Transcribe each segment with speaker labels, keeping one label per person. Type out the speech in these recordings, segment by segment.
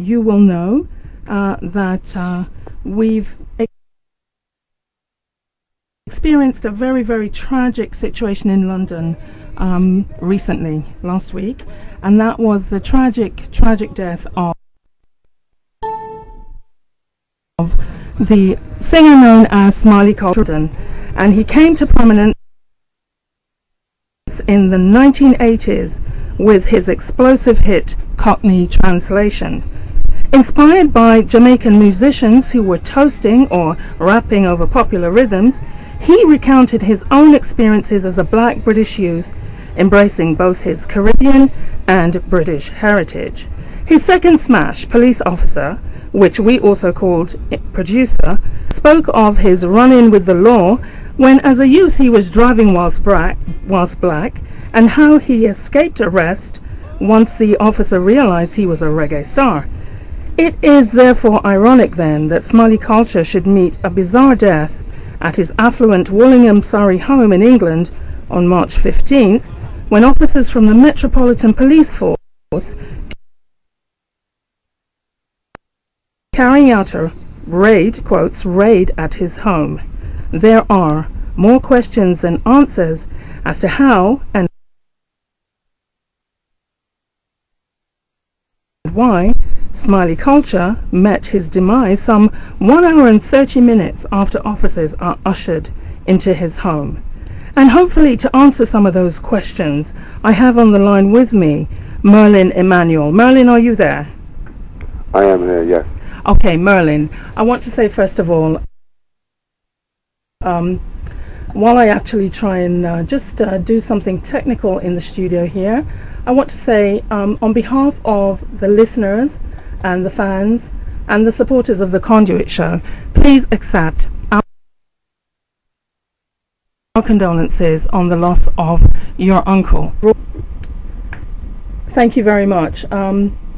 Speaker 1: you will know that we've experienced a very, very tragic situation in London recently, last week, and that was the tragic death of the singer known as Smiley Culture, and he came to prominence in the 1980s with his explosive hit Cockney Translation. Inspired by Jamaican musicians who were toasting or rapping over popular rhythms, he recounted his own experiences as a black British youth, embracing both his Caribbean and British heritage. His second smash, Police Officer, which we also called Producer, spoke of his run-in with the law when as a youth he was driving whilst black, and how he escaped arrest once the officer realized he was a reggae star. It is therefore ironic then that Smiley Culture should meet a bizarre death at his affluent Wallingham, Surrey home in England on March 15th, when officers from the Metropolitan Police Force carrying out a raid, quotes, raid at his home. There are more questions than answers as to how and why Smiley Culture met his demise some 1 hour and 30 minutes after officers are ushered into his home. And hopefully to answer some of those questions, I have on the line with me Merlin Emmanuel. Merlin, are you there?
Speaker 2: I am here, yes.
Speaker 1: Okay, Merlin, I want to say first of all, while I actually try and just do something technical in the studio here, I want to say on behalf of the listeners and the fans and the supporters of the Conduit Show, please accept our condolences on the loss of your uncle. Thank you very much.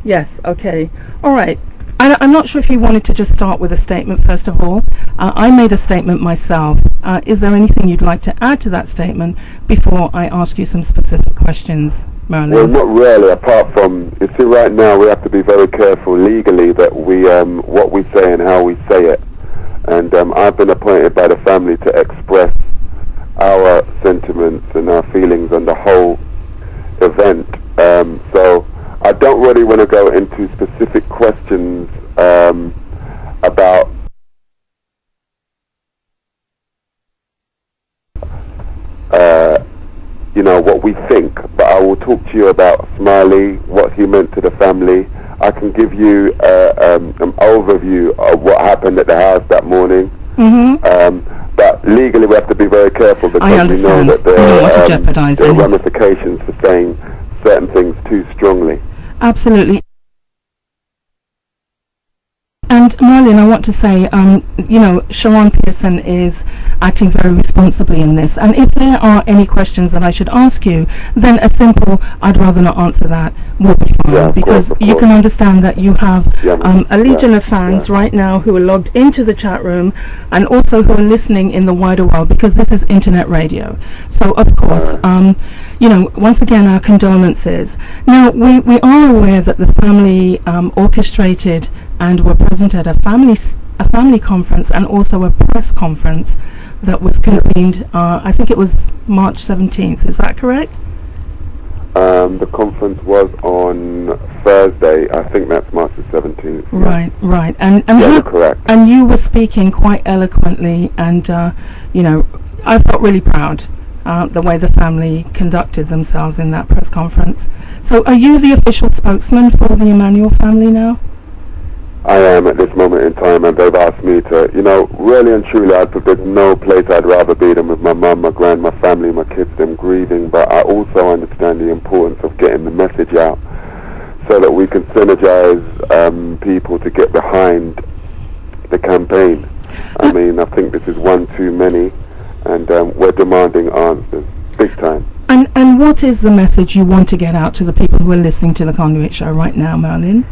Speaker 1: Yes, okay. All right. I'm not sure if you wanted to just start with a statement first of all. I made a statement myself. Is there anything you'd like to add to that statement before I ask you some specific questions, Merlin?
Speaker 2: Well, not really, apart from, you see, right now we have to be very careful legally that we, what we say and how we say it. And I've been appointed by the family to express our sentiments and our feelings on the whole event. So I don't really want to go into specific questions about you know, what we think, but I will talk to you about Smiley, what he meant to the family. I can give you an overview of what happened at the house that morning. But legally we have to be very careful because we know that there are ramifications for saying certain things too strongly.
Speaker 1: Absolutely. And Merlin, I want to say, you know, Sharon Pearson is acting very responsibly in this. And if there are any questions that I should ask you, then a simple, I'd rather not answer that, will be fine.
Speaker 2: Yeah,
Speaker 1: because
Speaker 2: of
Speaker 1: you
Speaker 2: course.
Speaker 1: can understand that you have a legion of fans right now who are logged into the chat room and also who are listening in the wider world, because this is internet radio. So, of course, you know, once again, our condolences. Now, we are aware that the family orchestrated and were present at a family conference and also a press conference that was convened, I think it was March 17th, is that correct?
Speaker 2: The conference was on Thursday, I think that's March the 17th.
Speaker 1: Right,
Speaker 2: yeah.
Speaker 1: right. And
Speaker 2: yeah, you're correct.
Speaker 1: And you were speaking quite eloquently, and you know, I felt really proud the way the family conducted themselves in that press conference. So are you the official spokesman for the Emmanuel family now?
Speaker 2: I am at this moment in time, and they've asked me to, you know, really and truly, there's no place I'd rather be than with my mum, my grand, my family, my kids, them grieving, but I also understand the importance of getting the message out so that we can synergize people to get behind the campaign. I mean, I think this is one too many, and we're demanding answers, big time.
Speaker 1: And what is the message you want to get out to the people who are listening to the Conduit Show right now, Merlin?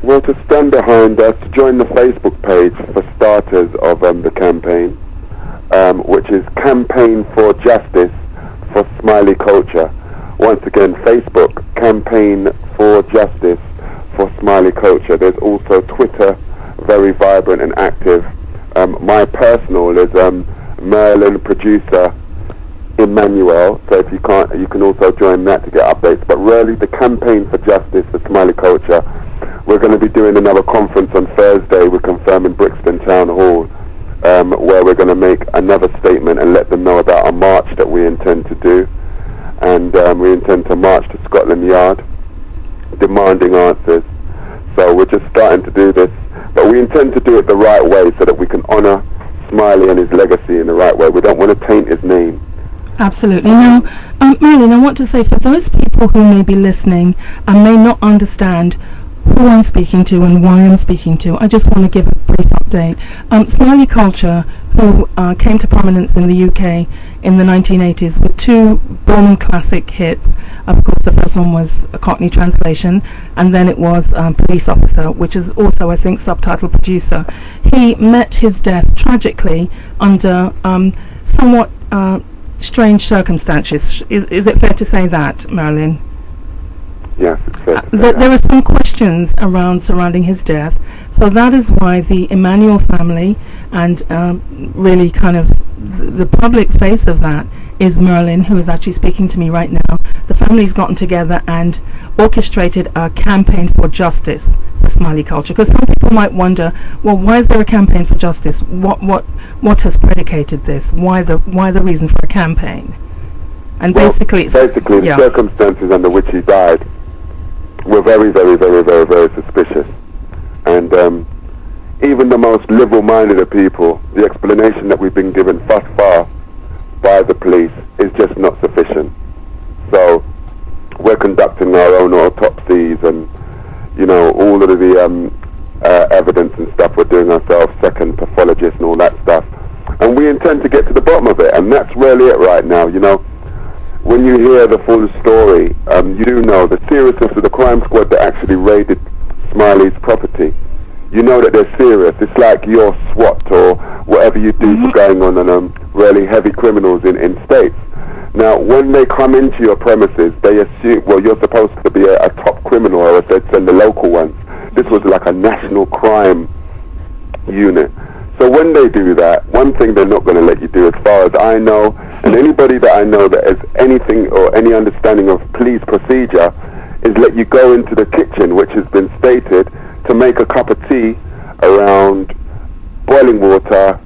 Speaker 2: Well, to stand behind us, to join the Facebook page for starters of the campaign, which is Campaign for Justice for Smiley Culture. Once again, Facebook, Campaign for Justice for Smiley Culture. There's also Twitter, very vibrant and active. My personal is Merlin Producer Emmanuel, so if you can't, you can also join that to get updates. But really, the campaign for justice for Smiley Culture, we're going to be doing another conference on Thursday. We're confirming Brixton Town Hall, where we're going to make another statement and let them know about a march that we intend to do. And we intend to march to Scotland Yard, demanding answers. So we're just starting to do this, but we intend to do it the right way so that we can honour Smiley and his legacy in the right way. We don't want to taint his name.
Speaker 1: Absolutely. Now, Merlin, I want to say, for those people who may be listening and may not understand who I'm speaking to and why I'm speaking to, I just want to give a brief update. Smiley Culture, who came to prominence in the UK in the 1980s with two born classic hits. Of course, the first one was a Cockney translation, and then it was Police Officer, which is also, I think, subtitle producer. He met his death tragically under somewhat strange circumstances. Is it fair to say that, Merlin?
Speaker 2: Yes, it's fair to say that.
Speaker 1: There are some questions surrounding his death, so that is why the Emmanuel family and really kind of the public face of that is Merlin, who is actually speaking to me right now. The family's gotten together and orchestrated a campaign for justice for Smiley Culture, because some people might wonder, well, why is there a campaign for justice? What has predicated this? Why the reason for a campaign? And
Speaker 2: well,
Speaker 1: basically
Speaker 2: the circumstances under which he died were very, very, very, very, very suspicious. And even the most liberal-minded of people, the explanation that we've been given thus far by the police is just not sufficient. So we're conducting our own autopsies and, you know, all of the evidence and stuff. We're doing ourselves, second pathologists and all that stuff. And we intend to get to the bottom of it, and that's really it right now, you know. When you hear the full story, you do know the seriousness of the crime squad that actually raided Smiley's property. You know that they're serious. It's like your SWAT or whatever you do for going on really heavy criminals in states. Now, when they come into your premises, they assume, well, you're supposed to be a top criminal, or they'd send the local ones. This was like a national crime unit. So when they do that, one thing they're not going to let you do, as far as I know, and anybody that I know that has anything or any understanding of police procedure, is let you go into the kitchen, which has been stated, to make a cup of tea around boiling water,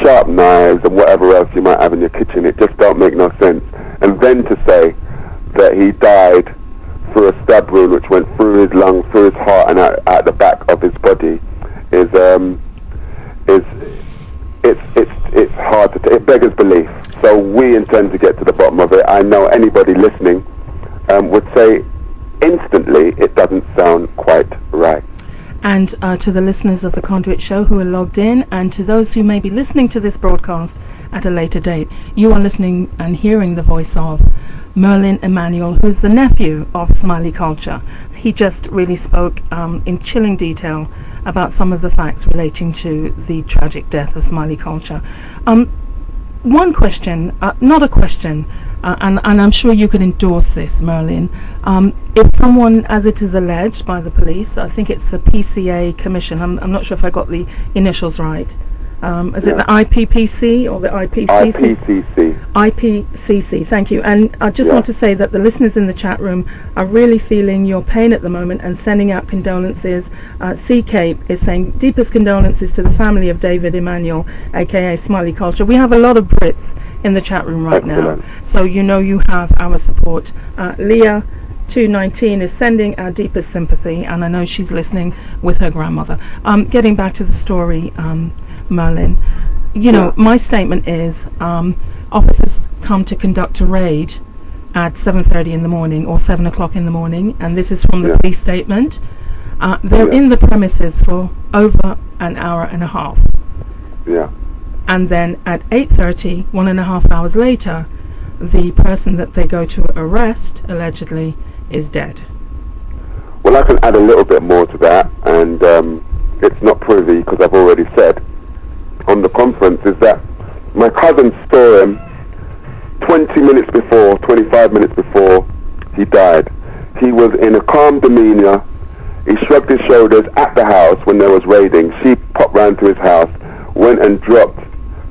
Speaker 2: sharp knives, and whatever else you might have in your kitchen. It just don't make no sense. And then to say that he died through a stab wound which went through his lung, through his heart, and out the back of his body is it's hard to it beggars belief. So we intend to get to the bottom of it. I know anybody listening would say instantly it doesn't sound quite right.
Speaker 1: And to the listeners of the Conduit Show who are logged in, and to those who may be listening to this broadcast at a later date, you are listening and hearing the voice of Merlin Emmanuel, who is the nephew of Smiley Culture. He just really spoke in chilling detail about some of the facts relating to the tragic death of Smiley Culture. One question, not a question, and I'm sure you could endorse this, Merlin. If someone, as it is alleged by the police, I think it's the PCA Commission, I'm not sure if I got the initials right. Is it the IPPC or the IPCC? IPCC, thank you. And I just want to say that the listeners in the chat room are really feeling your pain at the moment and sending out condolences. CK is saying deepest condolences to the family of David Emmanuel, aka Smiley Culture. We have a lot of Brits in the chat room right now, so you know you have our support. Leah 219 is sending our deepest sympathy, and I know she's listening with her grandmother. Getting back to the story, Merlin, you know, my statement is officers come to conduct a raid at 7:30 in the morning or 7 o'clock in the morning, and this is from the police statement. They're in the premises for over an hour and a half. And then at 8:30, 1.5 hours later, the person that they go to arrest, allegedly, is dead.
Speaker 2: Well, I can add a little bit more to that, and it's not privy because I've already said on the conference, is that my cousin saw him 20 minutes before, 25 minutes before he died. He was in a calm demeanor. He shrugged his shoulders at the house when there was raiding. She popped round to his house, went and dropped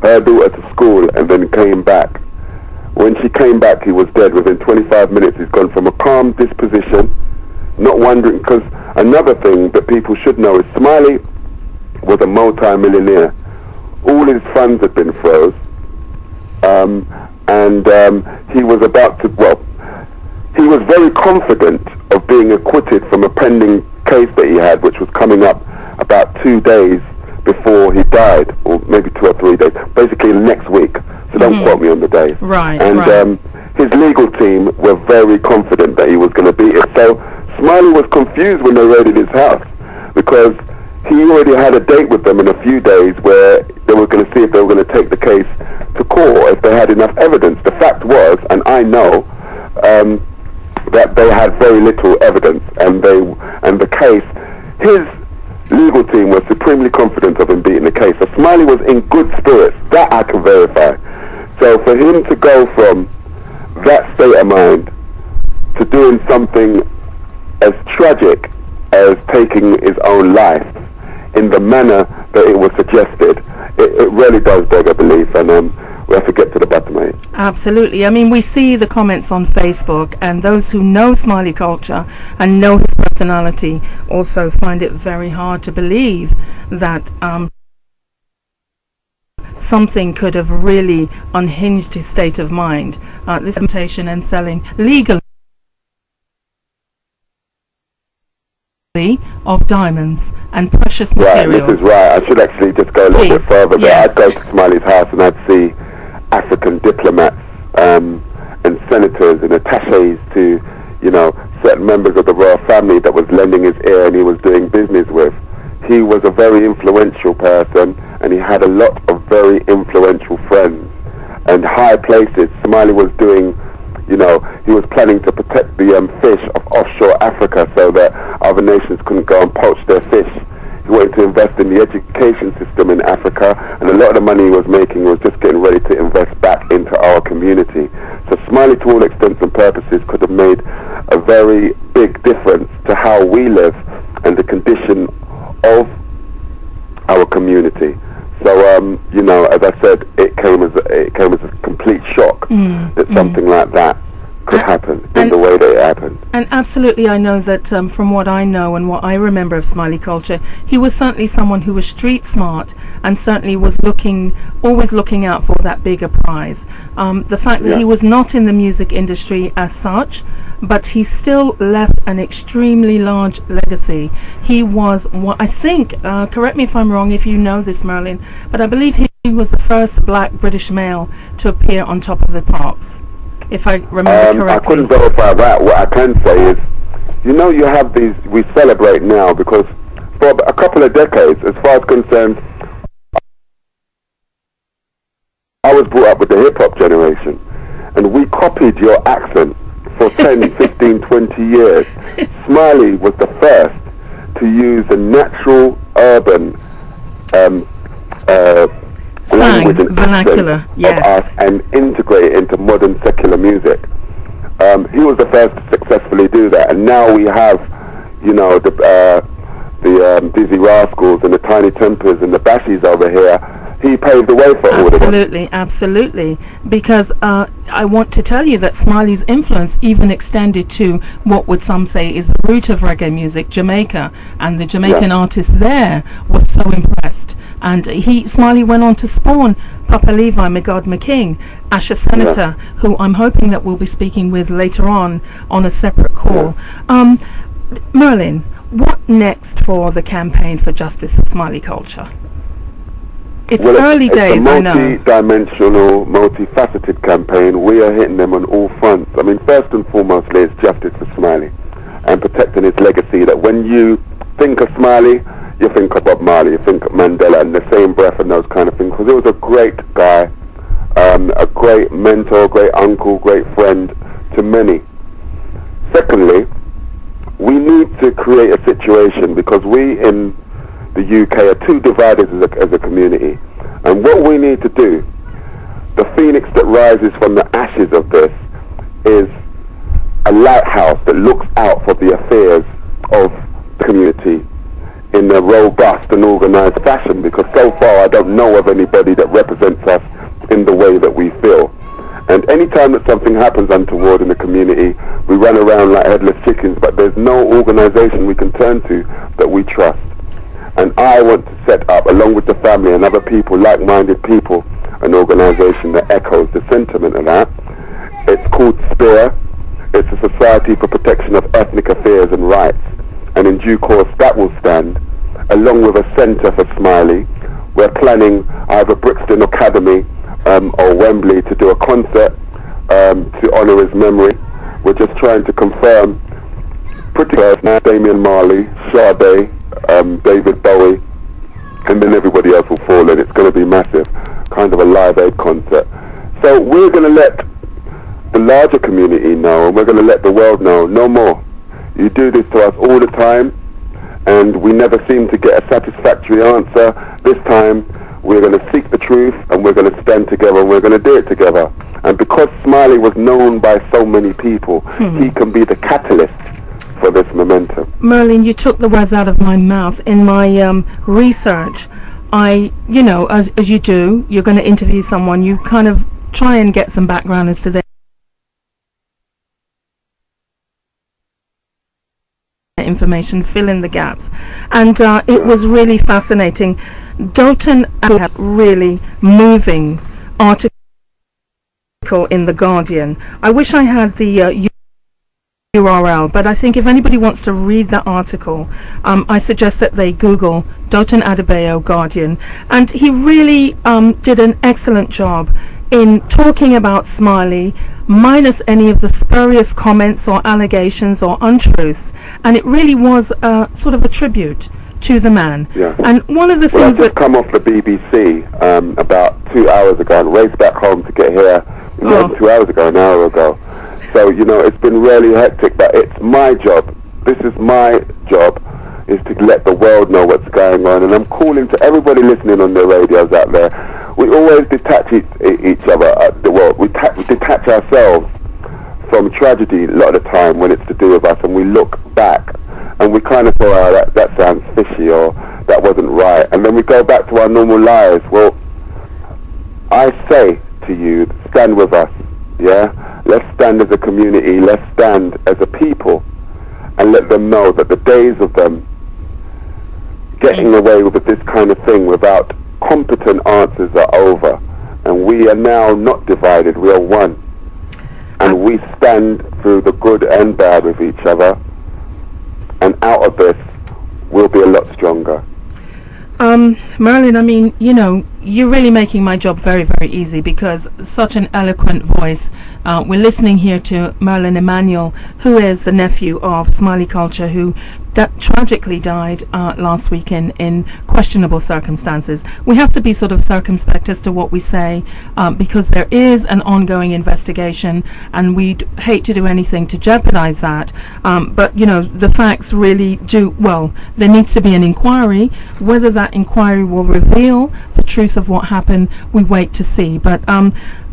Speaker 2: her daughter to school, and then came back. When she came back, he was dead. Within 25 minutes, he's gone from a calm disposition, not wondering, because another thing that people should know is Smiley was a multi-millionaire. All his funds had been froze, and he was about to, well, he was very confident of being acquitted from a pending case that he had, which was coming up about 2 days before he died, or maybe 2 or 3 days, basically next week. So don't quote me on the day.
Speaker 1: Right.
Speaker 2: And his legal team were very confident that he was going to beat it. So Smiley was confused when they raided his house, because he already had a date with them in a few days where they were going to see if they were going to take the case to court, if they had enough evidence. The fact was, and I know, that they had very little evidence, and the case, his legal team was supremely confident of him beating the case. So Smiley was in good spirits. That I can verify. So for him to go from that state of mind to doing something as tragic as taking his own life in the manner that it was suggested, it really does beg a belief, and we have to get to the bottom of it.
Speaker 1: Absolutely. I mean, we see the comments on Facebook, and those who know Smiley Culture and know his personality also find it very hard to believe that something could have really unhinged his state of mind. This temptation and selling legally of diamonds and precious materials.
Speaker 2: Right, this is right. I should actually just go a little bit further there. I'd go to Smiley's house and I'd see African diplomats and senators and attaches to, you know, certain members of the royal family that was lending his ear and he was doing business with. He was a very influential person, and he had a lot of very influential friends and high places. Smiley was doing, you know, he was planning to protect the fish of offshore Africa so that other nations couldn't go and poach their fish. He wanted to invest in the education system in Africa, and a lot of the money he was making was just getting ready to invest back into our community. So Smiley, to all extents and purposes, could have made a very big difference to how we live and the condition of our community. So, you know, as I said, it came as a complete shock that something like that could happen in the way that it happened.
Speaker 1: And absolutely, I know that from what I know and what I remember of Smiley Culture, he was certainly someone who was street smart and certainly was always looking out for that bigger prize. The fact that he was not in the music industry as such, but he still left an extremely large legacy. He was, what I think, correct me if I'm wrong if you know this, Merlin, but I believe he was the first black British male to appear on Top of the Pops, if I remember correctly.
Speaker 2: I couldn't verify that. What I can say is, you know, you have these, we celebrate now because for a couple of decades, as far as concerned, I was brought up with the hip-hop generation, and we copied your accent for 10, 15, 20 years. Smiley was the first to use the natural urban language and vernacular of us and integrate it into modern secular music. He was the first to successfully do that, and now we have, you know, the Dizzy Rascals and the Tiny Tempers and the Bashies over here. He paved the way for all of them.
Speaker 1: Absolutely, because I want to tell you that Smiley's influence even extended to what would some say is the root of reggae music, Jamaica, and the Jamaican artists there were so impressed. And Smiley went on to spawn Papa Levi, McGod McKing, Asher Senator, who I'm hoping that we'll be speaking with later on a separate call. Merlin, what next for the campaign for justice for Smiley Culture? It's early days, I know.
Speaker 2: It's a multi-dimensional, multifaceted campaign. We are hitting them on all fronts. I mean, first and foremostly, it's justice for Smiley and protecting his legacy. That when you think of Smiley, you think of Bob Marley, you think of Mandela, and the same breath and those kind of things. Because he was a great guy, a great mentor, great uncle, great friend to many. Secondly, we need to create a situation, because we in the UK are too divided as a community, and what we need to do, the phoenix that rises from the ashes of this, is a lighthouse that looks out for the affairs of the community in a robust and organised fashion, because so far I don't know of anybody that represents us in the way that we feel. And any time that something happens untoward in the community, we run around like headless chickens, but there's no organisation we can turn to that we trust. And I want to set up, along with the family and other people, like-minded people, an organisation that echoes the sentiment of that. It's called SPEAR. It's a Society for Protection of Ethnic Affairs and Rights. And in due course that will stand, along with a centre for Smiley. We're planning either Brixton Academy or Wembley to do a concert to honour his memory. We're just trying to confirm pretty close now, Damian Marley, Sade, David Bowie, and then everybody else will fall in. It's going to be massive, kind of a Live Aid concert. So we're going to let the larger community know, and we're going to let the world know, no more. You do this to us all the time, and we never seem to get a satisfactory answer. This time, we're going to seek the truth, and we're going to stand together, and we're going to do it together. And because Smiley was known by so many people, he can be the catalyst for this momentum.
Speaker 1: Merlin, you took the words out of my mouth. In my research, you know, as you do, you're going to interview someone, you kind of try and get some background as to their information, fill in the gaps, and it was really fascinating. Dalton had a really moving article in The Guardian. I wish I had the URL, but I think if anybody wants to read the article, I suggest that they Google Dalton Adebayo Guardian, and he really did an excellent job in talking about Smiley, minus any of the spurious comments or allegations or untruths, and it really was sort of a tribute to the man.
Speaker 2: Yeah.
Speaker 1: And one of the
Speaker 2: Well,
Speaker 1: things
Speaker 2: I've just come off the BBC about 2 hours ago and raced back home to get here. Not 2 hours ago, an hour ago. So, you know, it's been really hectic, but it's my job. This is my job, is to let the world know what's going on. And I'm calling to everybody listening on their radios out there. We always detach each other, we detach ourselves from tragedy a lot of the time when it's to do with us, and we look back and we kind of say, oh, that sounds fishy, or that wasn't right, and then we go back to our normal lives. Well, I say to you, stand with us, yeah? Let's stand as a community, let's stand as a people, and let them know that the days of them getting away with this kind of thing without competent answers are over, and we are now not divided, we are one, and we stand through the good and bad with each other, and out of this we'll be a lot stronger.
Speaker 1: Merlin, I mean, you know, you're really making my job very, very easy, because such an eloquent voice. We're listening here to Merlin Emmanuel, who is the nephew of Smiley Culture, who tragically died last week in questionable circumstances. We have to be sort of circumspect as to what we say, because there is an ongoing investigation, and we'd hate to do anything to jeopardize that. But, you know, the facts really do, well, there needs to be an inquiry. Whether that inquiry will reveal the truth of what happened, we wait to see. But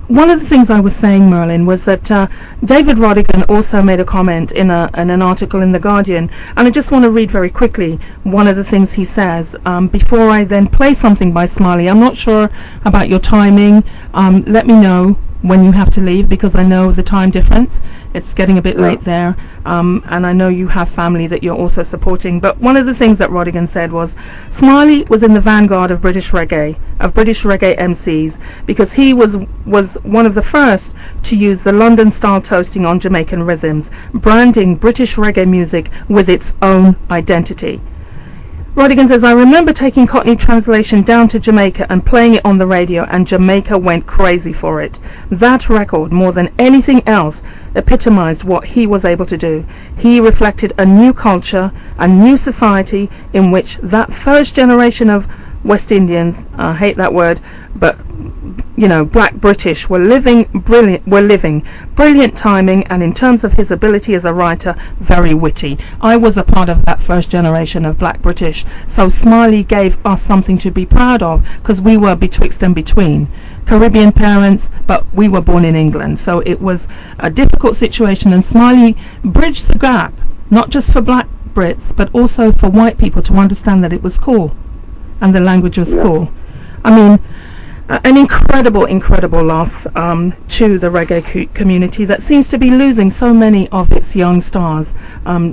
Speaker 1: one of the things I was saying, Merlin, was that David Rodigan also made a comment in an article in The Guardian, and I just want to read very quickly one of the things he says before I then play something by Smiley. I'm not sure about your timing. Let me know when you have to leave, because I know the time difference. It's getting a bit late there, and I know you have family that you're also supporting. But one of the things that Rodigan said was Smiley was in the vanguard of British reggae MCs, because he was one of the first to use the London style toasting on Jamaican rhythms, branding British reggae music with its own identity. Rodigan says, I remember taking Cockney Translation down to Jamaica and playing it on the radio, and Jamaica went crazy for it. That record, more than anything else, epitomized what he was able to do. He reflected a new culture, a new society in which that first generation of West Indians, I hate that word, but you know, black British were living brilliant timing, and in terms of his ability as a writer, very witty. I was a part of that first generation of black British, so Smiley gave us something to be proud of, because we were betwixt and between. Caribbean parents, but we were born in England, so it was a difficult situation, and Smiley bridged the gap, not just for black Brits, but also for white people to understand that it was cool and the language was cool. I mean, an incredible loss to the reggae community that seems to be losing so many of its young stars.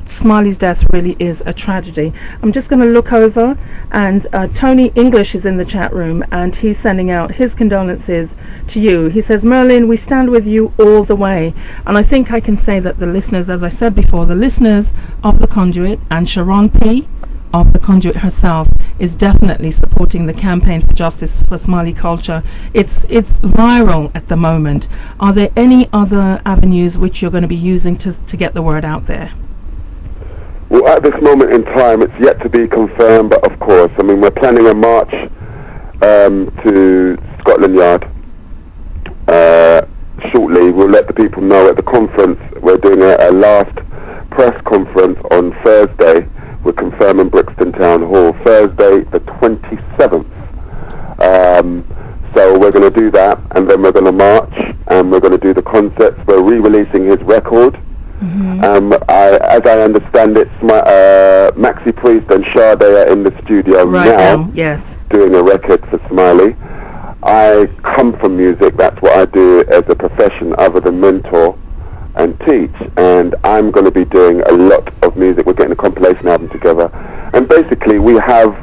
Speaker 1: Smiley's death really is a tragedy. I'm just going to look over, and Tony English is in the chat room, and he's sending out his condolences to you. He says, Merlin, we stand with you all the way. And I think I can say that the listeners, as I said before, the listeners of The Conduit and Sharon P. of The Conduit herself is definitely supporting the campaign for justice for Smiley Culture. It's viral at the moment. Are there any other avenues which you're going to be using to get the word out there?
Speaker 2: Well, at this moment in time, it's yet to be confirmed, but of course, I mean, we're planning a march to Scotland Yard shortly. We'll let the people know at the conference. We're doing a last press conference on Thursday. We're confirming Brixton Town Hall, Thursday the 27th. So we're going to do that, and then we're going to march, and we're going to do the concerts. We're re-releasing his record. As I understand it, Maxi Priest and Sade are in the studio now. Yes. Doing a record for Smiley. I come from music. That's what I do as a profession other than mentor and teach, and I'm going to be doing a lot of music. We're getting a compilation album together, and basically we have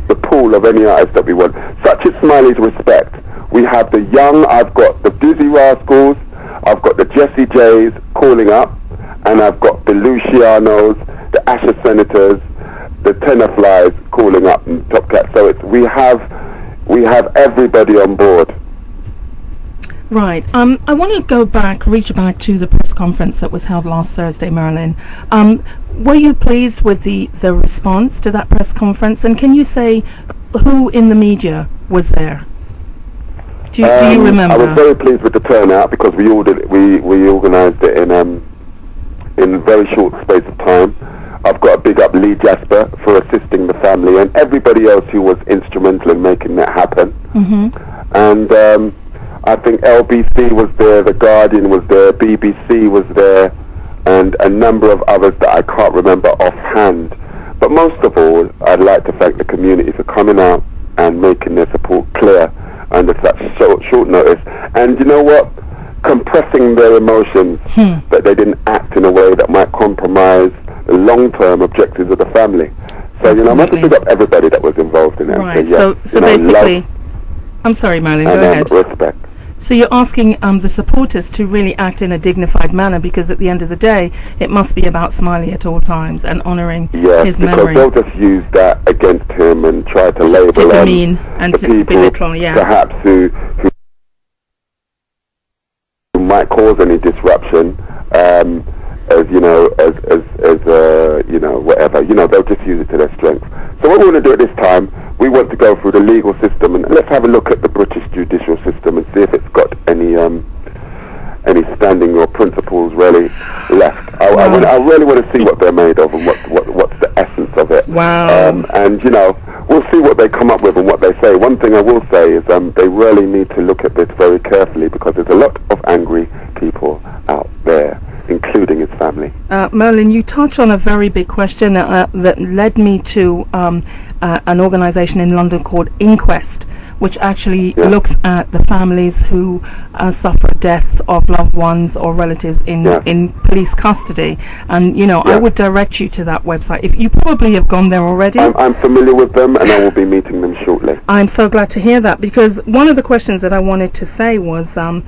Speaker 2: the pool of any artist that we want. Such is Smiley's respect. We have the young, I've got the Dizzy Rascals, I've got the Jesse Jays calling up, and I've got the Lucianos, the Asher Senators, the Tenor Flies calling up, and Top Cat. So we have everybody on board.
Speaker 1: Right. I want to reach back to the press conference that was held last Thursday, Merlin. Were you pleased with the response to that press conference? And can you say who in the media was there? Do you remember?
Speaker 2: I was very pleased with the turnout because we organised it in a very short space of time. I've got to big up Lee Jasper for assisting the family and everybody else who was instrumental in making that happen. And I think LBC was there, The Guardian was there, BBC was there, and a number of others that I can't remember offhand. But most of all, I'd like to thank the community for coming out and making their support clear under such short notice. And you know what? Compressing their emotions, that they didn't act in a way that might compromise the long-term objectives of the family. So, you know, I'm going to pick up everybody that was involved in it.
Speaker 1: Right, so basically, I'm sorry, Merlin, go ahead.
Speaker 2: Respect.
Speaker 1: So you're asking the supporters to really act in a dignified manner, because at the end of the day, it must be about Smiley at all times and honouring his memory.
Speaker 2: Yes, because they'll just use that against him and try to label
Speaker 1: to demean and
Speaker 2: the people
Speaker 1: belittle,
Speaker 2: perhaps who might cause any disruption, as you know, you know, whatever. You know, they'll just use it to their strength. So what we want to do at this time, we want to go through the legal system, and let's have a look at the British judicial system and see if it's got any standing or principles really left. I really want to see what they're made of and what's the essence of it. And you know, we'll see what they come up with and what they say. One thing I will say is they really need to look at this very carefully, because there's a lot of angry people out there, including his family.
Speaker 1: Merlin, you touch on a very big question that led me to an organisation in London called Inquest, which actually looks at the families who suffer deaths of loved ones or relatives in police custody. And you know, I would direct you to that website. If you probably have gone there already.
Speaker 2: I'm familiar with them, and I will be meeting them shortly.
Speaker 1: I'm so glad to hear that, because one of the questions that I wanted to say was, and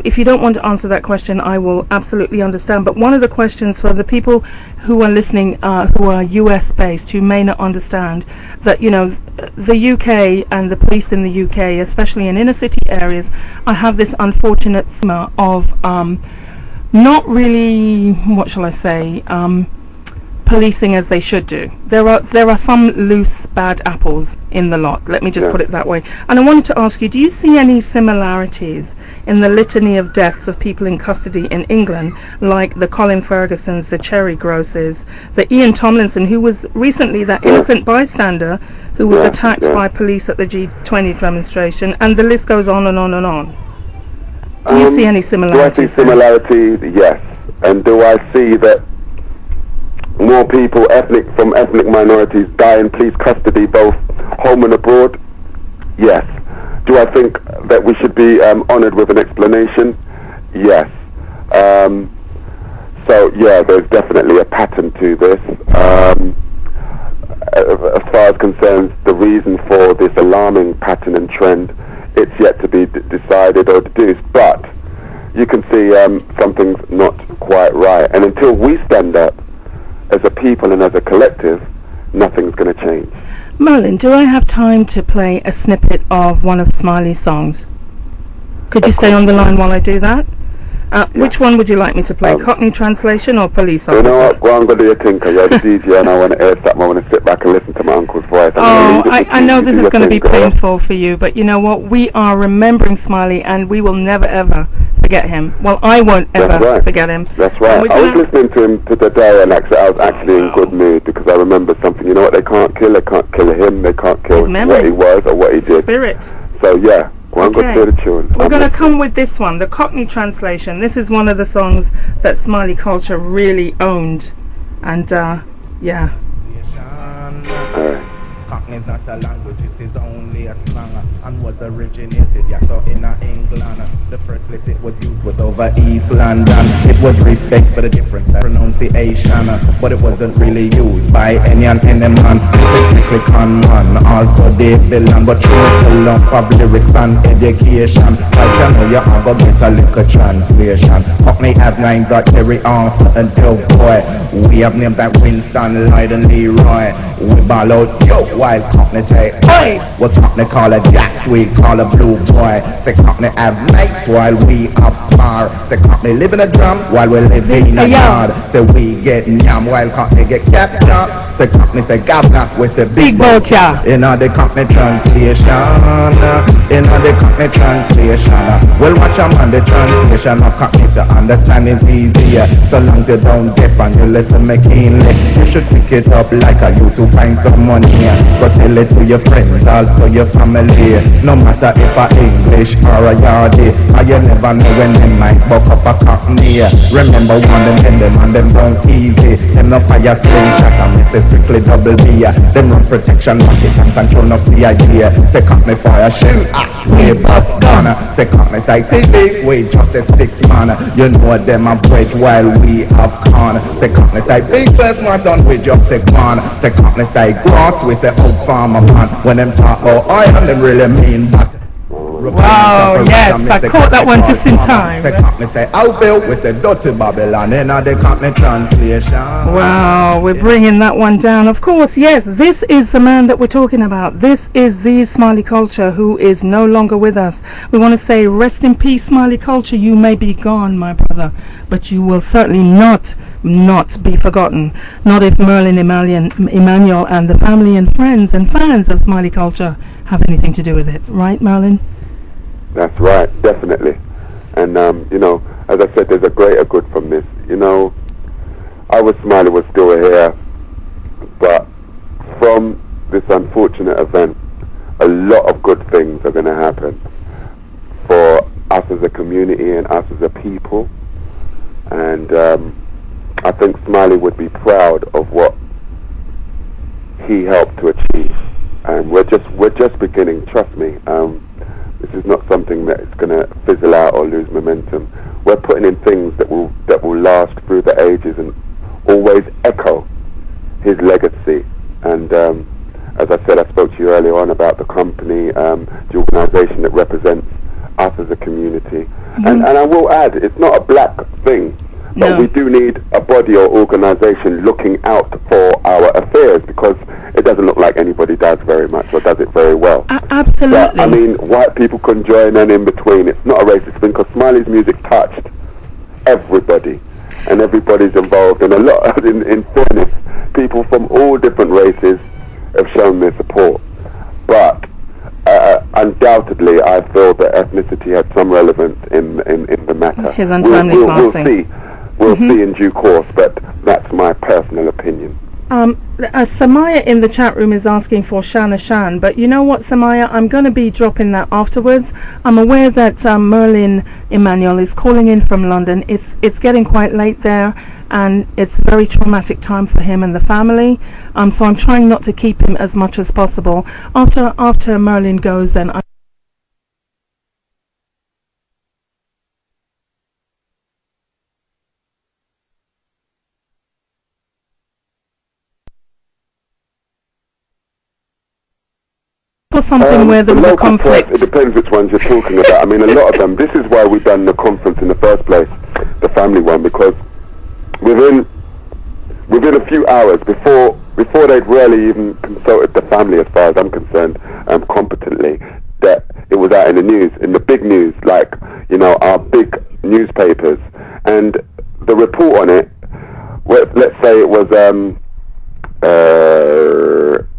Speaker 1: if you don't want to answer that question, I will absolutely understand, but one of the questions for the people who are listening, who are US based, who may not understand that, you know, the UK and the police in the UK, especially in inner city areas, I have this unfortunate stigma of not really, what shall I say, policing as they should do. There are some loose bad apples in the lot, let me just put it that way. And I wanted to ask you, do you see any similarities in the litany of deaths of people in custody in England, like the Colin Fergusons, the Cherry Grosses, the Ian Tomlinson, who was recently that innocent bystander who was attacked by police at the G20 demonstration, and the list goes on and on and on? Do you see any similarities?
Speaker 2: Do I see similarities? Yes. And do I see that more people from ethnic minorities die in police custody, both home and abroad? Yes. Do I think that we should be honoured with an explanation? Yes. So yeah, there's definitely a pattern to this. As far as concerns the reason for this alarming pattern and trend, it's yet to be decided or deduced, but you can see something's not quite right. And until we stand up as a people and as a collective, nothing's going to change.
Speaker 1: Merlin, do I have time to play a snippet of one of Smiley's songs? Could you stay on the line while I do that? Which one would you like me to play? Cockney Translation or Police Officer?
Speaker 2: You know what? Go on, go do your tinker. You're the DJ and I want to air something. I want to sit back and listen to my uncle's voice.
Speaker 1: I know this is going to be painful for you, but you know what? We are remembering Smiley and we will never ever forget him. Well, I won't ever forget him.
Speaker 2: That's right. I was listening to him today and I was actually in good mood because I remember something. You know what? They can't kill him. They can't kill what he was or what he did.
Speaker 1: Spirit.
Speaker 2: So yeah. We're
Speaker 1: going to come with this one, the Cockney Translation. This is one of the songs that Smiley Culture really owned. And, yeah.
Speaker 3: Cockney is not a language, it is only a slang, and was originated, yeah, so in England. The first place it was used was over East London. It was respect for the different pronunciation, but it wasn't really used by any man. Technically con man, also they belong, but true love of lyrics and education. Like I know you have to get a little translation. Cockney have names like Terry Arthur and Joe Boy. We have names like Winston, Lloyd and Leroy. We ball out, yo, while Cockney say, oi! What Cockney call a jack, we call a blue boy. Say Cockney have nights while we have bar. Say Cockney live in a drum while we live in a yard. Say we get yam while Cockney get captured. Say Cockney say governor with the big vulture. In the Cockney translation, in the Cockney translation. Well, watch them on the translation of Cockney to understand is easier. So long as you don't get and you listen me keenly. You should pick it up like a YouTube. Find some money, go tell it to your friends, also your family. No matter if a English or a Yardie, or you never know when they might buck up a Cockney. Remember one them and them don't easy. Them no fire slingshot and miss it strictly double B. Them run protection market and control of the idea. Say Cockney fire shoot, we bust gun. Say Cockney say TV, we just a 6 man. You know them a bridge while we have con. Say Cockney say big first man done we just a con. Say Cockney say grass with the old farmer man. When them talk about oil, them really mean that.
Speaker 1: Wow, yes, I caught that one just in time.
Speaker 3: The Cockney say outbuilt with the dirty Babylon in the Cockney translation.
Speaker 1: Wow, we're bringing that one down. Of course, yes, this is the man that we're talking about. This is the Smiley Culture who is no longer with us. We want to say rest in peace, Smiley Culture. You may be gone, my brother, but you will certainly not be forgotten. Not if Merlin Emmanuel and the family and friends and fans of Smiley Culture have anything to do with it. Right, Merlin?
Speaker 2: That's right, definitely. And, you know, as I said, there's a greater good from this. You know, I wish Smiley was still here, but from this unfortunate event, a lot of good things are going to happen for us as a community and us as a people. And I think Smiley would be proud of what he helped to achieve. And we're just beginning, trust me. This is not something that is going to fizzle out or lose momentum. We're putting in things that will last through the ages and always echo his legacy. And as I said, I spoke to you earlier on about the company, the organisation that represents us as a community. And I will add, it's not a black thing. But we do need a body or organisation looking out for our affairs, because it doesn't look like anybody does very much or does it very well.
Speaker 1: Absolutely.
Speaker 2: But, I mean, white people can join and in between. It's not a racist thing, because Smiley's music touched everybody, and everybody's involved. And a lot, in fairness, people from all different races have shown their support. But undoubtedly, I feel that ethnicity had some relevance in the matter.
Speaker 1: His untimely passing.
Speaker 2: We'll see in due course, but that's my personal opinion.
Speaker 1: Samaya in the chat room is asking for Shana Shan, but you know what, Samaya, I'm going to be dropping that afterwards. I'm aware that Merlin Emmanuel is calling in from London. It's getting quite late there, and it's a very traumatic time for him and the family. So I'm trying not to keep him as much as possible. After Merlin goes, then something where there was a conflict.
Speaker 2: Press, it depends which ones you're talking about. I mean, a lot of them. This is why we done the conference in the first place, the family one, because within a few hours before they'd really even consulted the family, as far as I'm concerned, competently, that it was out in the news, in the big news, like, you know, our big newspapers, and the report on it. Let's say it was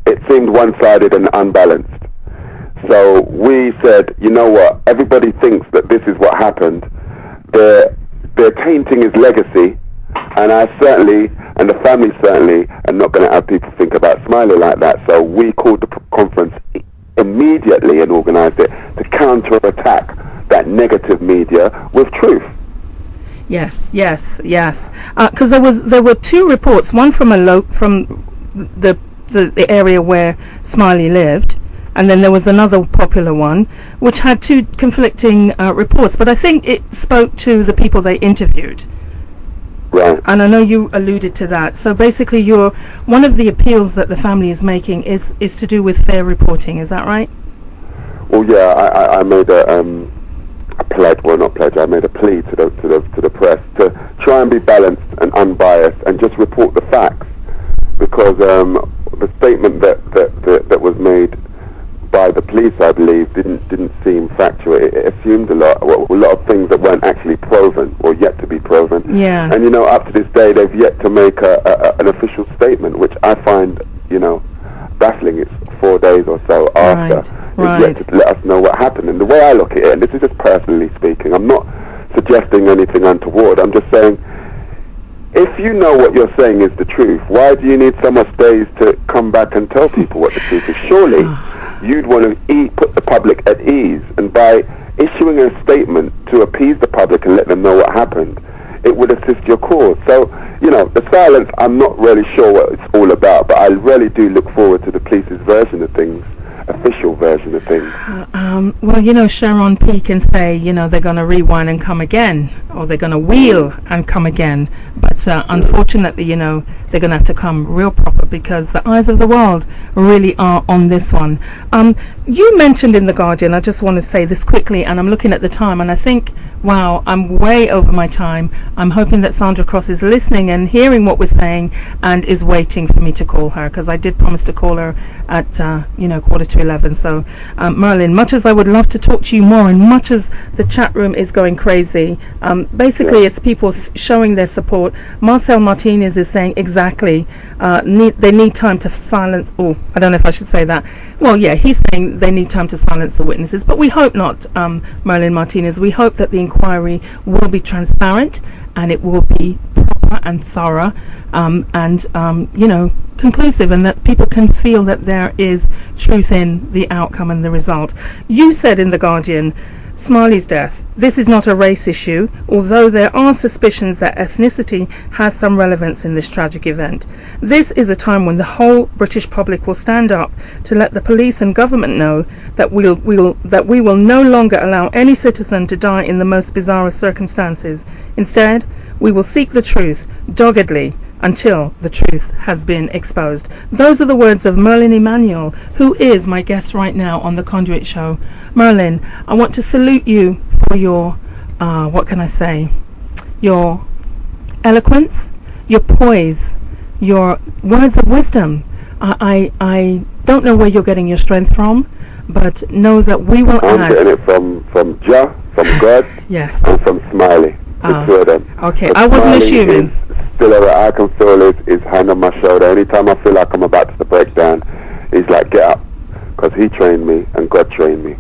Speaker 2: it seemed one-sided and unbalanced. So we said, you know what, everybody thinks that this is what happened. They're tainting his legacy, and I certainly, and the family certainly, are not going to have people think about Smiley like that. So we called the conference immediately and organised it to counter-attack that negative media with truth.
Speaker 1: Yes. Because there were two reports, one from the area where Smiley lived, and then there was another popular one which had two conflicting reports, but I think it spoke to the people they interviewed.
Speaker 2: Right.
Speaker 1: And I know you alluded to that. So basically, one of the appeals that the family is making is to do with fair reporting. Is that right?
Speaker 2: Well, yeah, I made a pledge. Well, not pledge. I made a plea to the press to try and be balanced and unbiased and just report the facts, because the statement that was made by the police, I believe, didn't seem factual. It assumed a lot of things that weren't actually proven or yet to be proven.
Speaker 1: Yes.
Speaker 2: And you know, up to this day, they've yet to make an official statement, which I find, you know, baffling. It's 4 days or so after it's yet to let us know what happened. And the way I look at it, and this is just personally speaking, I'm not suggesting anything untoward. I'm just saying, if you know what you're saying is the truth, why do you need so much days to come back and tell people what the truth is? Surely you'd want to put the public at ease, and by issuing a statement to appease the public and let them know what happened, it would assist your cause. So, you know, the silence, I'm not really sure what it's all about, but I really do look forward to the police's version of things, official version of things.
Speaker 1: Well, you know, Sharon P can say, you know, they're going to rewind and come again, or they're going to wheel and come again, but unfortunately, you know, they're going to have to come real proper, because the eyes of the world really are on this one. You mentioned in The Guardian, I just want to say this quickly, and I'm looking at the time, and I think, wow, I'm way over my time. I'm hoping that Sandra Cross is listening and hearing what we're saying and is waiting for me to call her, because I did promise to call her at 11:15. So Merlin, much as I would love to talk to you more, and much as the chat room is going crazy, basically it's people showing their support. Marcel Martinez is saying exactly, they need time to silence, I don't know if I should say that. Well, yeah, he's saying they need time to silence the witnesses, but we hope not, Merlin Martinez. We hope that the inquiry will be transparent, and it will be proper and thorough, and conclusive, and that people can feel that there is truth in the outcome and the result. You said in The Guardian, Smiley's death, this is not a race issue, although there are suspicions that ethnicity has some relevance in this tragic event. This is a time when the whole British public will stand up to let the police and government know that we will no longer allow any citizen to die in the most bizarre circumstances. Instead, we will seek the truth doggedly until the truth has been exposed. Those are the words of Merlin Emmanuel, who is my guest right now on the Conduit Show. Merlin, I want to salute you for your, what can I say, your eloquence, your poise, your words of wisdom. I don't know where you're getting your strength from, but know that we will
Speaker 2: I'm getting it from Jah, from God,
Speaker 1: yes,
Speaker 2: and from Smiley. The two of them.
Speaker 1: Okay,
Speaker 2: but
Speaker 1: I wasn't assuming.
Speaker 2: Still, I can feel his hand on my shoulder. Anytime I feel like I'm about to break down, he's like, get up, because he trained me and God trained me.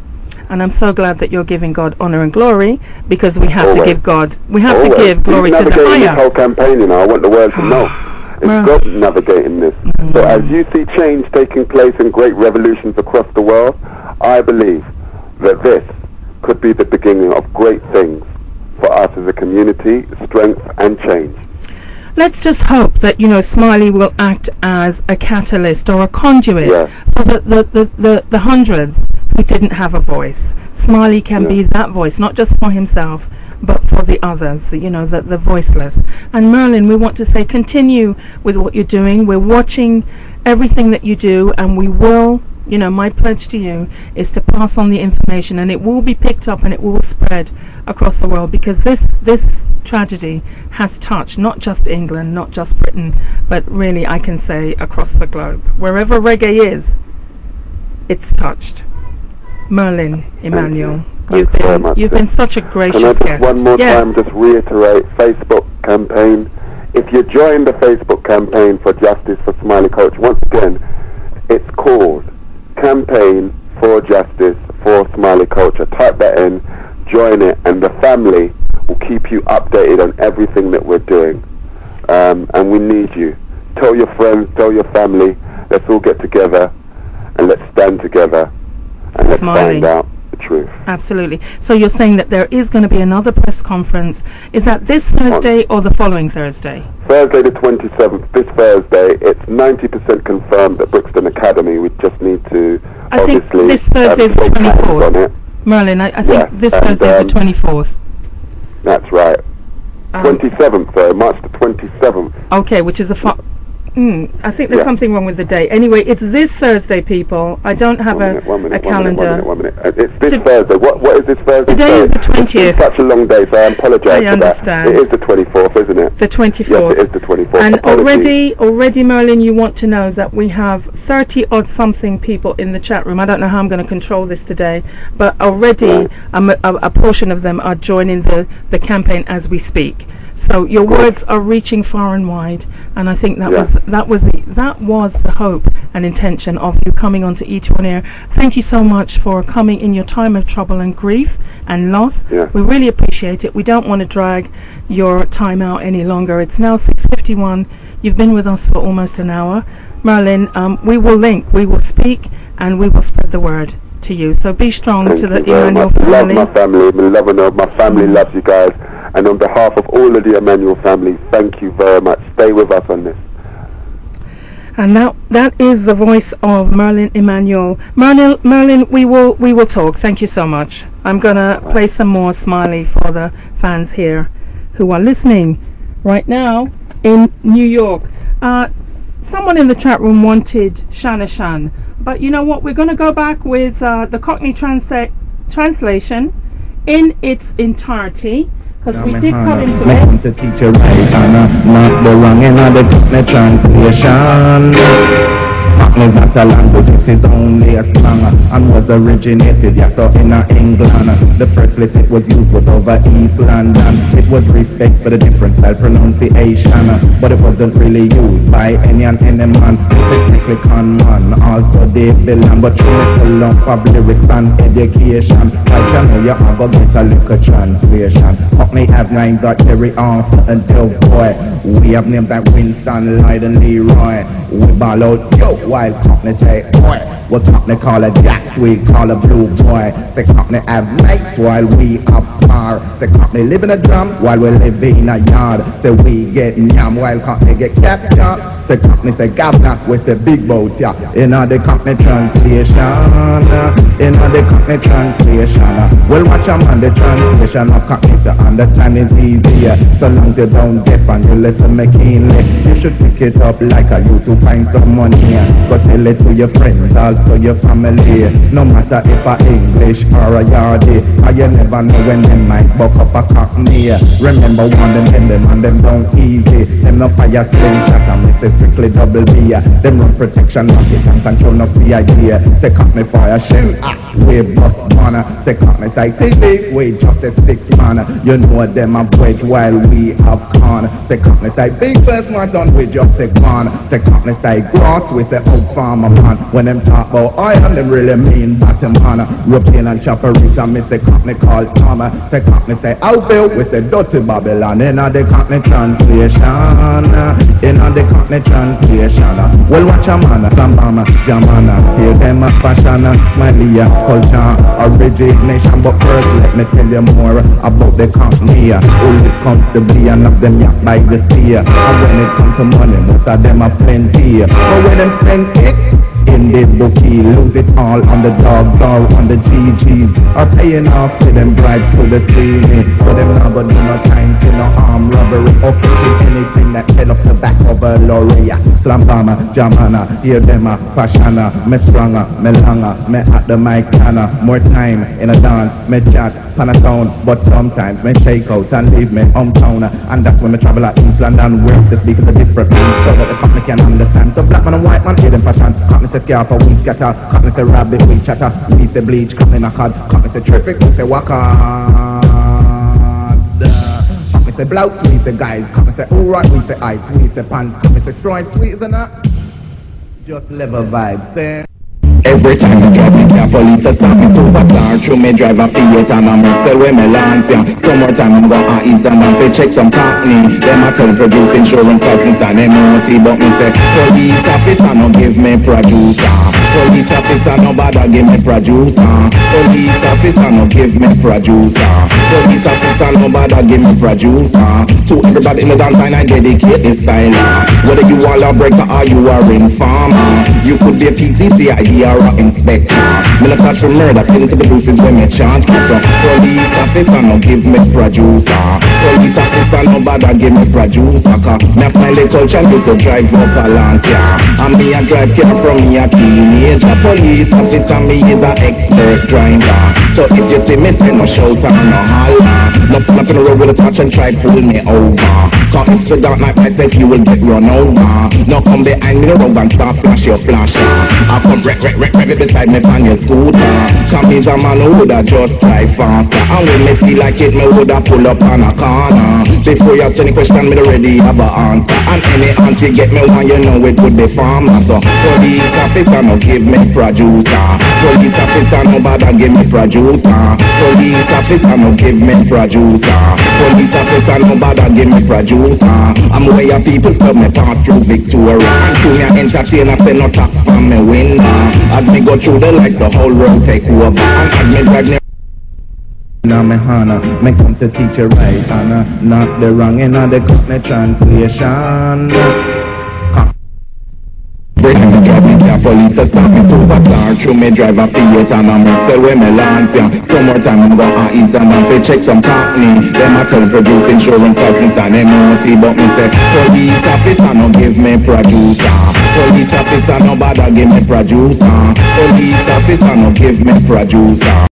Speaker 1: And I'm so glad that you're giving God honor and glory, because we have
Speaker 2: Always.
Speaker 1: to give God, we have
Speaker 2: Always.
Speaker 1: to give glory to the higher.
Speaker 2: This whole campaign, you know, I want the world to know. It's God navigating this. So as you see change taking place and great revolutions across the world, I believe that this could be the beginning of great things for us as a community, strength and change.
Speaker 1: Let's just hope that, you know, Smiley will act as a catalyst or a conduit for the hundreds who didn't have a voice. Smiley can be that voice, not just for himself, but for the others, you know, the voiceless. And Merlin, we want to say continue with what you're doing. We're watching everything that you do, and we will, you know, my pledge to you is to pass on the information, and it will be picked up and it will spread across the world, because this tragedy has touched not just England, not just Britain, but really I can say across the globe. Wherever reggae is, it's touched. Merlin Emmanuel, you've been such a gracious guest.
Speaker 2: Can I just one more time just reiterate Facebook campaign? If you join the Facebook campaign for justice for Smiley Culture, once again, it's called Campaign for Justice for Smiley Culture. Type that in, join it, and the family will keep you updated on everything that we're doing. And we need you. Tell your friends, tell your family, let's all get together and let's stand together and let's find out the truth.
Speaker 1: Absolutely. So you're saying that there is going to be another press conference. Is that this Thursday or the following Thursday?
Speaker 2: Thursday the 27th, this Thursday. It's 90% confirmed at Brixton Academy. We just need to,
Speaker 1: I think this Thursday is the 24th. Merlin, I think this Thursday is the 24th.
Speaker 2: That's right. 27th, though, March the 27th.
Speaker 1: Okay, which is a I think there's something wrong with the date. Anyway, it's this Thursday, people. I don't have a calendar.
Speaker 2: One minute. It's this Thursday. What is this Thursday?
Speaker 1: Today is the 20th.
Speaker 2: It's such a long day, so I apologise for
Speaker 1: understand.
Speaker 2: that. It is the 24th, isn't it?
Speaker 1: The 24th.
Speaker 2: Yes, it is the 24th.
Speaker 1: And already, Merlin, you want to know that we have 30-odd something people in the chat room. I don't know how I'm going to control this today, but already a portion of them are joining the campaign as we speak. So your words are reaching far and wide, and I think that was the hope and intention of you coming onto E2 on Air. Thank you so much for coming in your time of trouble and grief and loss. We really appreciate it. We don't want to drag your time out any longer. It's now 6:51. You've been with us for almost an hour. Merlin, we will link, we will speak, and we will spread the word to you. So be strong. Thank to the Emmanuel family.
Speaker 2: Love my family. My family loves you guys. And on behalf of all of the Emmanuel family, thank you very much. Stay with us on this.
Speaker 1: And that is the voice of Merlin Emmanuel. Merlin, we will talk. Thank you so much. I'm gonna play some more Smiley for the fans here who are listening right now in New York. Someone in the chat room wanted Shana Shan, but you know what? We're gonna go back with the Cockney translation in its entirety, because we did come into it.
Speaker 3: To teach you right and not the wrong in the translation. Cockney is not a language, it is only a slang, and was originated, so in England. The first place it was used was over East London. It was respect for the different style pronunciation, but it wasn't really used by any and any man, specifically con man. Also they belong, but through full of lyrics and education. Right now you have a get a little translation. Cockney have names like Terry Arthur and Del Boy. We have names like Winston, Lloyd and Leroy. We ball out yo, while Cockney say oi. What Cockney call a jack, we call a blue boy. The Cockney have nights while we have par. The Cockney live in a drum while we live in a yard. So we get yam while Cockney get captured. The Cockney say governor with the big boat, in the Cockney translation. In the Cockney translation. Well, watch them on the translation of Cockney, to understand is easier. So long as you don't get and you listen me keenly. You should pick it up like a you to find some money. But tell it to your friends, also your family. No matter if a English or a yardie, or you never know when they might buck up a Cockney. Remember one them and them don't easy. Them no fire slingshot and me say strictly double B. Them run protection, market and control no free idea. Say Cockney fire shell, we bust corner. Say Cockney say TV, we just a 6 man. You know them a wedge while we have corn. Say Cockney say big first man done we just a corn. Say Cockney say grass with the old farmer man. When them talk about iron, them really mean bottom man. European and chopper rich and me say Cockney call Thomas. Say Cockney say out there with the dirty Babylon. In the Cockney translation, in the Cockney translation. Well watch a man, Sambama, Jamana, hear them a fashion, Smiley Culture, origination. But first let me tell you more about the Cockney. Who live comfortably and of them yak by the sea. And when it comes to money, most of them are plenty. But when them spend it in the bookie, lose it all on the dog or on the GGs, or paying off to them bribes to the ceiling. So them not gonna do no time to no arm robbery or catching anything that head off the back of a lorry. Slambama, Jamana, hear them a fashana, me stronger, me longer, me at the mic canna. More time in a dance, me chat, pan a sound, but sometimes me shake out and leave me hometown. And that's when me travel at East London, where to speak of the different things, so that the Cockney can understand. So black man and white man hear them fashion. Cockney say scarf, we scatter. Cockney say rabbit, we chatter. We say bleach, Cockney a cod. Cockney say terrific, we say waka. Cockney say blouse, we say guys. Cockney say alright, we say ice. We say pants, Cockney say stripes, sweet isn't that? Just level vibes, say. Every time I drive me car, police a stop me superstar. Through me drive a Fiat and a Mercel where me lance ya. Some more time I'm gonna ease them and fi check some Cockney. Them a tell produce insurance license and MOT, but me say police officer no give me producer. Police officer no bother give me producer. Police officer no give me producer. Police officer no bother give me producer. To everybody in the dance line I dedicate this style. Whether you are a breaker or you are informer, you could be a PCC or a inspector. Me not catch for murder, into the booth is when me charge for. Police officer no give me producer. Police officer no bother give me producer. Me a Smiley Culture used to drive up a Lancia, and me a drive care from me a teenager. Police officer me is a expert driver. So if you see me say no shout or no holler, no stand up in the road with a touch and try pull me over. Cause it's the dark night myself you will get run over. No come behind me the road and start flash your flasher. I come wreck it beside me on your scooter. Come me's a man who woulda just drive faster. And when me feel like it, me woulda pull up on a corner. Before you ask any question, me already have a answer. And any answer you get me one, you know it would be farmer. So police officer no give me producer. Police officer no bother give me producer. Police officer no give me producer. Police officer no bother give me producer. I'm where your people stop me pass through Victoria. And through me entertain, I say no tax from me window. As me go through the lights, the whole world take over. And as me drive me now me Hannah, me come to teach you right, Hannah. Not the wrong in the Cockney translation. Break me drive me car, police a stop me superstar. Through me drive a Fiat and a Mercel where me lance ya. Some more time I'm gonna ease them and fi check some Cockney. Them a tell produce insurance license and MOT, but me say police officer no give me producer. Police officer no bother give me producer. Police officer no give me producer.